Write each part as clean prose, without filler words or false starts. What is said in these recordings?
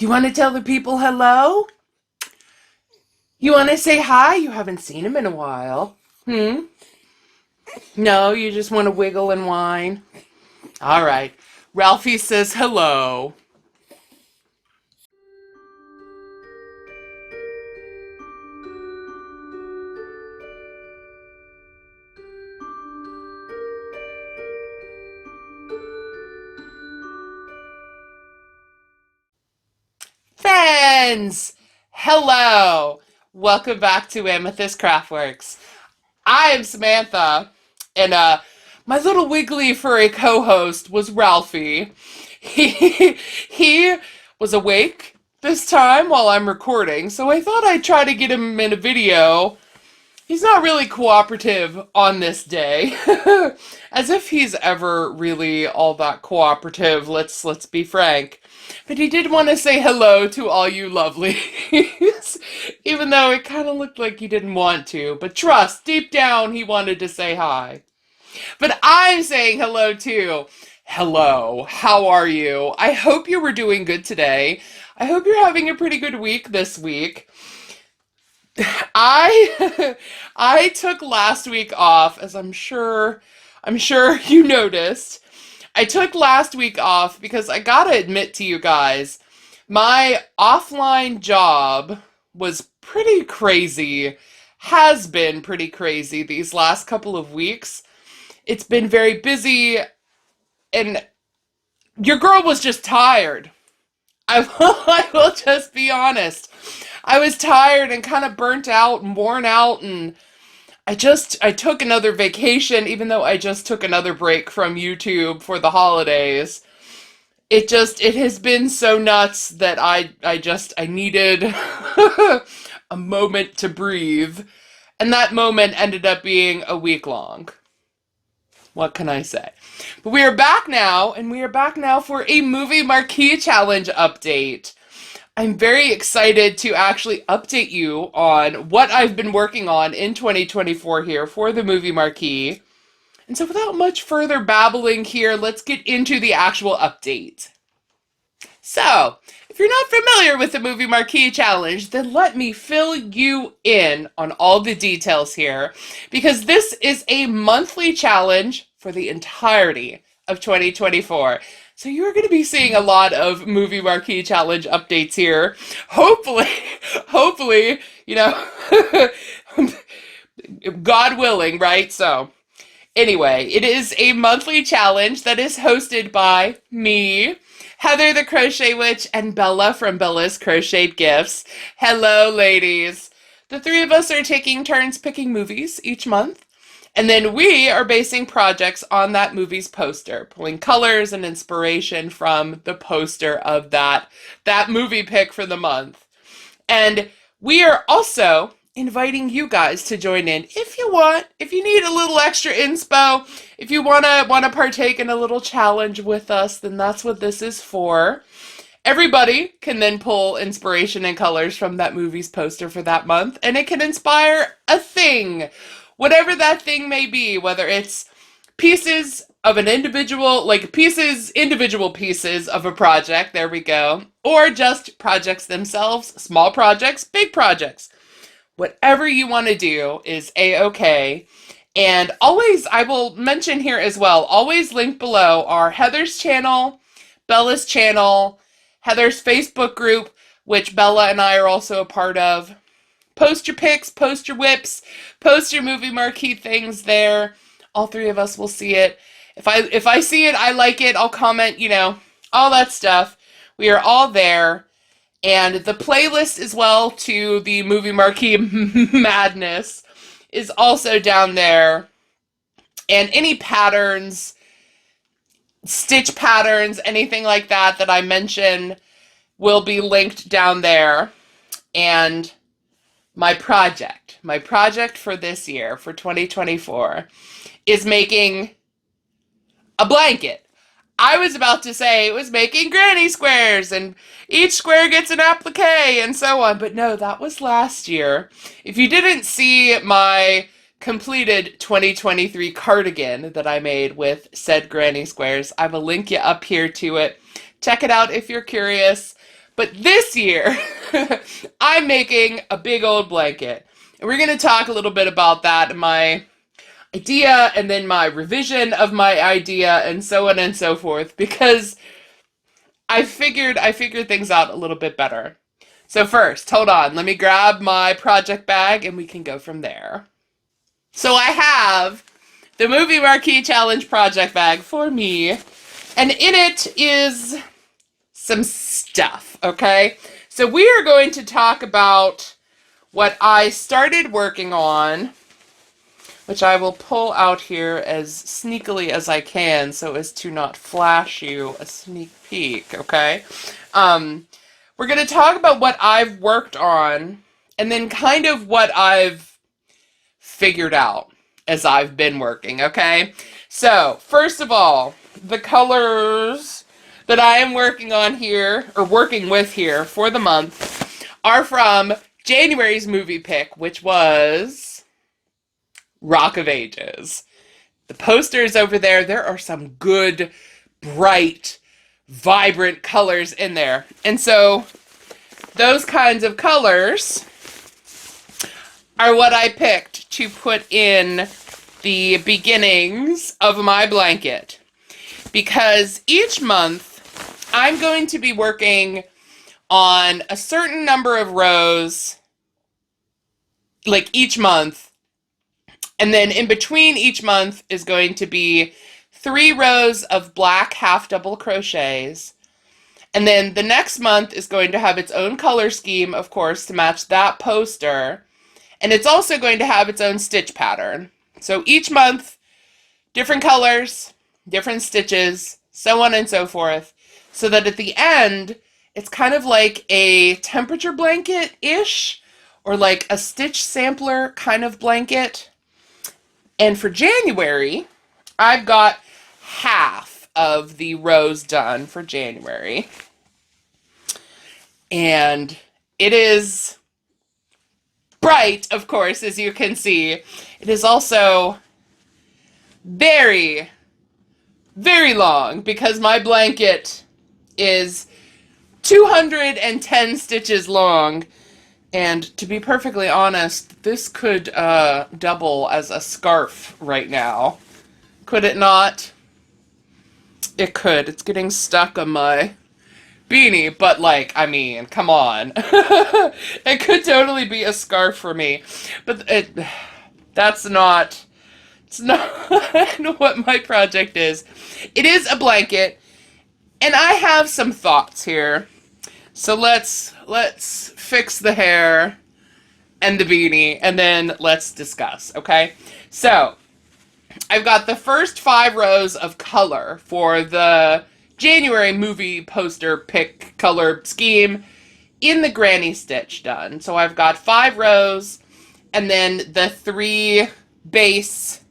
You want to tell the people hello? You want to say hi? You haven't seen him in a while. Hmm? No, you just want to wiggle and whine. All right. Ralphie says hello. Friends! Hello! Welcome back to Amethyst Craftworks. I am Samantha, and my little wiggly furry co-host was Ralphie. He was awake this time while I'm recording, so I thought I'd try to get him in a video. He's not really cooperative on this day. As if he's ever really all that cooperative, let's be frank. But he did want to say hello to all you lovelies. Even though it kind of looked like he didn't want to. But trust, deep down he wanted to say hi. But I'm saying hello too. Hello, how are you? I hope you were doing good today. I hope you're having a pretty good week this week. I I took last week off, as I'm sure you noticed. I took last week off because I gotta admit to you guys, my offline job was pretty crazy, has been pretty crazy these last couple of weeks. It's been very busy, and your girl was just tired. I will just be honest. I was tired and kind of burnt out and worn out, and I took another vacation even though I just took another break from YouTube for the holidays. It has been so nuts that I needed a moment to breathe, and that moment ended up being a week long. What can I say? But we are back now, and we are back now for a Movie Marquee Challenge update. I'm very excited to actually update you on what I've been working on in 2024 here for the Movie Marquee. And so without much further babbling here, let's get into the actual update. So, if you're not familiar with the Movie Marquee Challenge, then let me fill you in on all the details here, because this is a monthly challenge for the entirety of 2024. So you're going to be seeing a lot of Movie Marquee Challenge updates here. Hopefully, hopefully, God willing, right? So, anyway, it is a monthly challenge that is hosted by me, Heather the Crochet Witch, and Bella from Bella's Crocheted Gifts. Hello, ladies. The three of us are taking turns picking movies each month, and then we are basing projects on that movie's poster, pulling colors and inspiration from the poster of that movie pick for the month. And we are also inviting you guys to join in if you want, if you need a little extra inspo, if you wanna partake in a little challenge with us, then that's what this is for. Everybody can then pull inspiration and colors from that movie's poster for that month, and it can inspire a thing, whatever that thing may be, whether it's pieces of an individual, like individual pieces of a project, there we go, or just projects themselves, small projects, big projects. Whatever you want to do is a-okay. And always, I will mention here as well, always link below are Heather's channel, Bella's channel, Heather's Facebook group, which Bella and I are also a part of. Post your pics, post your whips, post your Movie Marquee things there. All three of us will see it. If I see it, I like it, I'll comment, all that stuff. We are all there. And the playlist as well to the Movie Marquee madness is also down there. And any patterns, stitch patterns, anything like that I mention will be linked down there. And my project for this year, for 2024, is making a blanket. I was about to say it was making granny squares, and each square gets an applique, and so on. But no, that was last year. If you didn't see my completed 2023 cardigan that I made with said granny squares, I will link you up here to it. Check it out if you're curious. But this year, I'm making a big old blanket. And we're going to talk a little bit about that, my idea, and then my revision of my idea, and so on and so forth, because I figured things out a little bit better. So first, hold on, let me grab my project bag and we can go from there. So I have the Movie Marquee Challenge project bag for me, and in it is some stuff, okay? So we are going to talk about what I started working on, which I will pull out here as sneakily as I can so as to not flash you a sneak peek, okay? We're going to talk about what I've worked on and then kind of what I've figured out as I've been working, okay? So, first of all, the colors that I am working on here, or working with here for the month, are from January's movie pick, which was Rock of Ages. The posters over there are some good, bright, vibrant colors in there. And so those kinds of colors are what I picked to put in the beginnings of my blanket. Because each month I'm going to be working on a certain number of rows, like each month. And then in between each month is going to be 3 rows of black half double crochets. And then the next month is going to have its own color scheme, of course, to match that poster. And it's also going to have its own stitch pattern. So each month, different colors, different stitches, so on and so forth. So that at the end, it's kind of like a temperature blanket-ish, or like a stitch sampler kind of blanket. And for January, I've got half of the rows done for January. And it is bright, of course, as you can see. It is also very, very long because my blanket is 210 stitches long. And to be perfectly honest, this could double as a scarf right now. Could it not? It could. It's getting stuck on my beanie, but like, I mean, come on. It could totally be a scarf for me. But that's not, it's not what my project is. It is a blanket, and I have some thoughts here. So let's fix the hair and the beanie, and then let's discuss, okay? So, I've got the first 5 rows of color for the January movie poster pick color scheme in the granny stitch done. So I've got 5 rows, and then the 3 base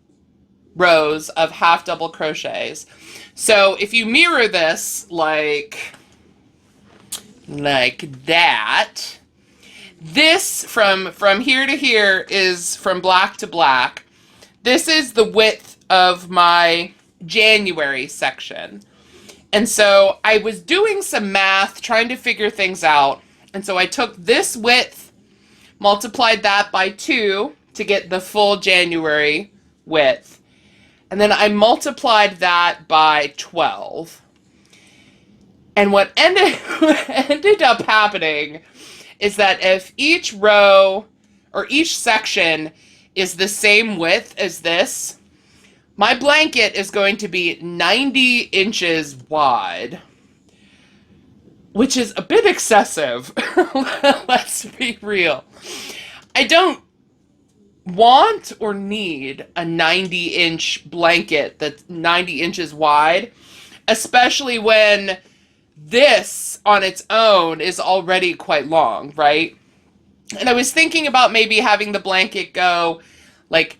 rows of half double crochets. So if you mirror this like that, this from here to here is from black to black. This is the width of my January section. And so I was doing some math, trying to figure things out. And so I took this width, multiplied that by 2 to get the full January width. And then I multiplied that by 12. And what ended up happening is that if each row or each section is the same width as this, my blanket is going to be 90 inches wide, which is a bit excessive. Let's be real. I don't want or need a 90-inch blanket that's 90 inches wide, especially when this on its own is already quite long, right? And I was thinking about maybe having the blanket go like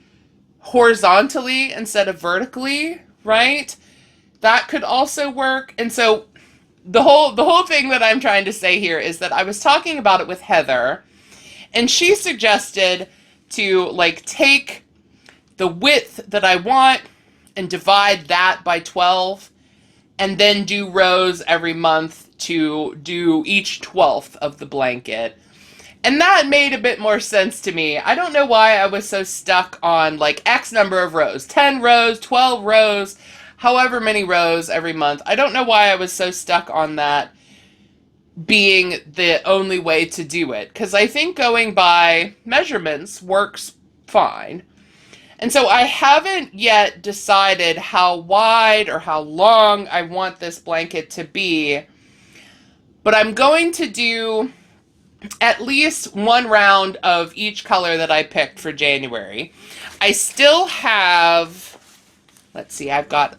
horizontally instead of vertically, right? That could also work. And so the whole thing that I'm trying to say here is that I was talking about it with Heather, and she suggested to like take the width that I want and divide that by 12, and then do rows every month to do each 12th of the blanket. And that made a bit more sense to me. I don't know why I was so stuck on like X number of rows, 10 rows, 12 rows, however many rows every month. I don't know why I was so stuck on that being the only way to do it. Because I think going by measurements works fine. And so I haven't yet decided how wide or how long I want this blanket to be. But I'm going to do at least one round of each color that I picked for January. I still have, let's see, I've got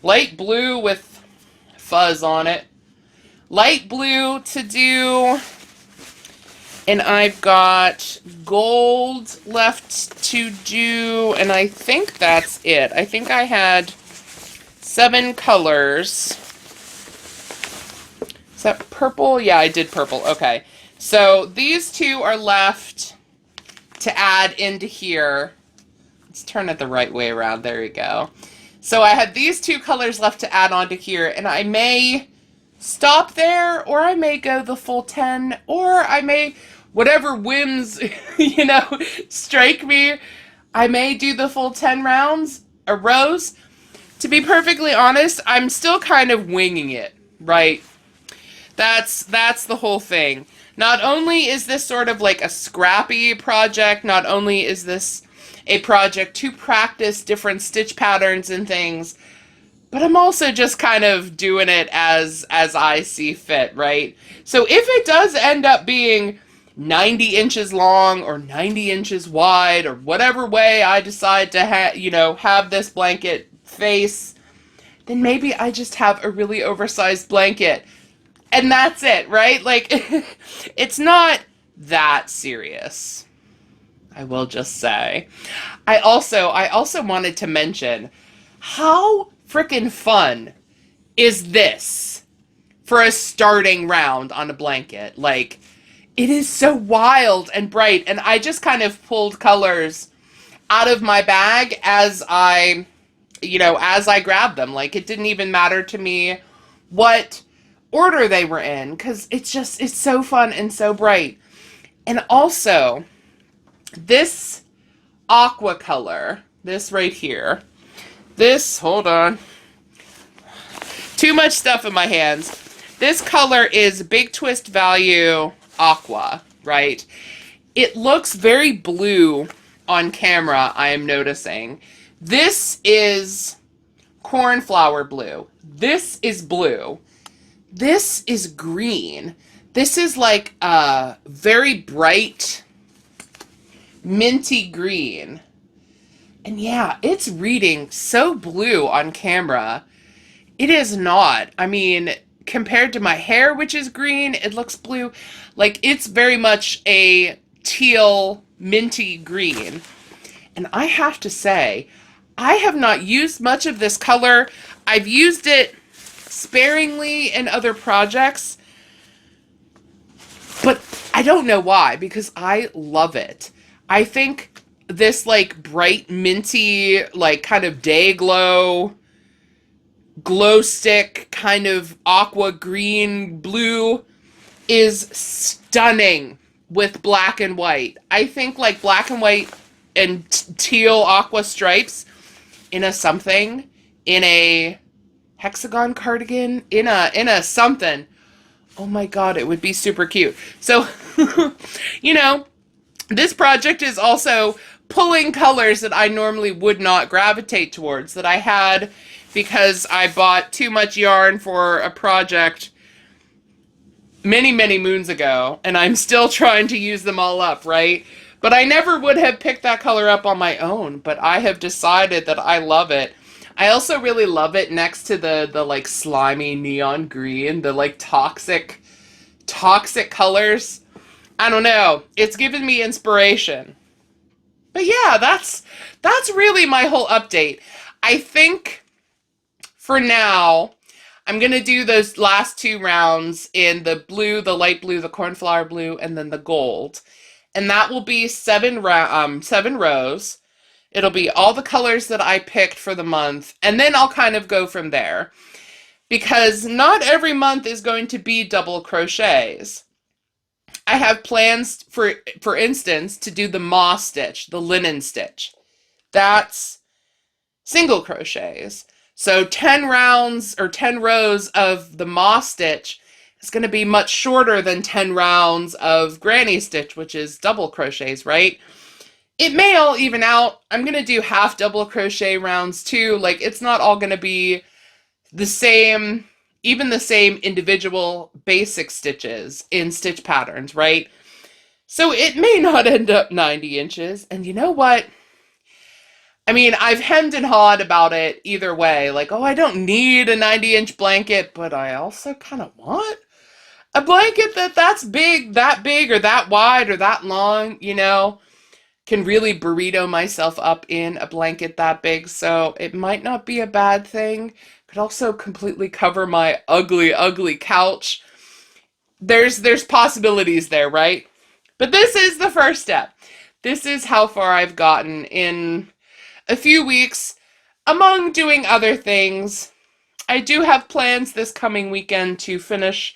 light blue with fuzz on it, light blue to do, and I've got gold left to do, and I think that's it. I think I had 7 colors. Is that purple? Yeah, I did purple. Okay. So these 2 are left to add into here. Let's turn it the right way around. There we go. So I had these 2 colors left to add onto here, and I may stop there, or I may go the full 10, or I may, whatever whims, strike me, I may do the full 10 rounds or rows. To be perfectly honest, I'm still kind of winging it, right? That's the whole thing. Not only is this sort of like a scrappy project, not only is this a project to practice different stitch patterns and things, but I'm also just kind of doing it as I see fit, right? So if it does end up being 90 inches long or 90 inches wide or whatever way I decide to have this blanket face, then maybe I just have a really oversized blanket. And that's it, right? Like, it's not that serious, I will just say. I also wanted to mention, how freaking fun is this for a starting round on a blanket? Like, it is so wild and bright, and I just kind of pulled colors out of my bag as I grabbed them. Like, it didn't even matter to me what order they were in, because it's so fun and so bright. And also, this aqua color, this right here, hold on, too much stuff in my hands. This color is Big Twist Value Aqua, right? It looks very blue on camera, I am noticing. This is cornflower blue. This is blue. This is green. This is like a very bright, minty green. And yeah, it's reading so blue on camera. It is not. I mean, compared to my hair, which is green, it looks blue. Like, it's very much a teal, minty green. And I have to say, I have not used much of this color. I've used it sparingly in other projects, but I don't know why, because I love it. I think this like bright minty, like kind of day glow stick kind of aqua green blue is stunning with black and white. I think like black and white and teal aqua stripes in a something, in a hexagon cardigan, in a something. Oh my god, it would be super cute. So, this project is also pulling colors that I normally would not gravitate towards, that I had because I bought too much yarn for a project many, many moons ago, and I'm still trying to use them all up, right? But I never would have picked that color up on my own, but I have decided that I love it. I also really love it next to the like slimy neon green, the like toxic colors. I don't know. It's given me inspiration. But yeah, that's really my whole update. I think for now, I'm going to do those last 2 rounds in the blue, the light blue, the cornflower blue, and then the gold. And that will be 7 rows. It'll be all the colors that I picked for the month, and then I'll kind of go from there. because not every month is going to be double crochets. I have plans for instance, to do the moss stitch, the linen stitch. That's single crochets. So 10 rounds or 10 rows of the moss stitch is going to be much shorter than 10 rounds of granny stitch, which is double crochets, right? It may all even out. I'm going to do half double crochet rounds too. Like, it's not all going to be the same, even the same individual basic stitches in stitch patterns, right? So it may not end up 90 inches. And you know what? I mean, I've hemmed and hawed about it either way. Like, oh, I don't need a 90-inch blanket, but I also kind of want a blanket that's big, or that wide, or that long, can really burrito myself up in a blanket that big. So it might not be a bad thing. Could also completely cover my ugly, ugly couch. There's possibilities there, right? But this is the first step. This is how far I've gotten in a few weeks, among doing other things. I do have plans this coming weekend to finish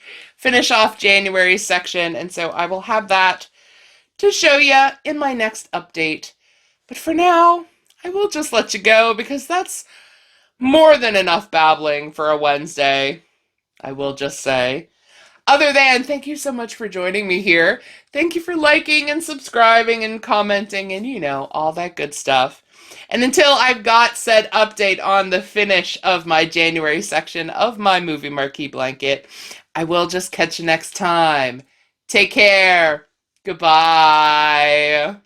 off January's section, and so I will have that to show you in my next update. But for now, I will just let you go because that's more than enough babbling for a Wednesday, I will just say. Other than, thank you so much for joining me here. Thank you for liking and subscribing and commenting and, all that good stuff. And until I've got said update on the finish of my January section of my Movie Marquee blanket, I will just catch you next time. Take care. Goodbye.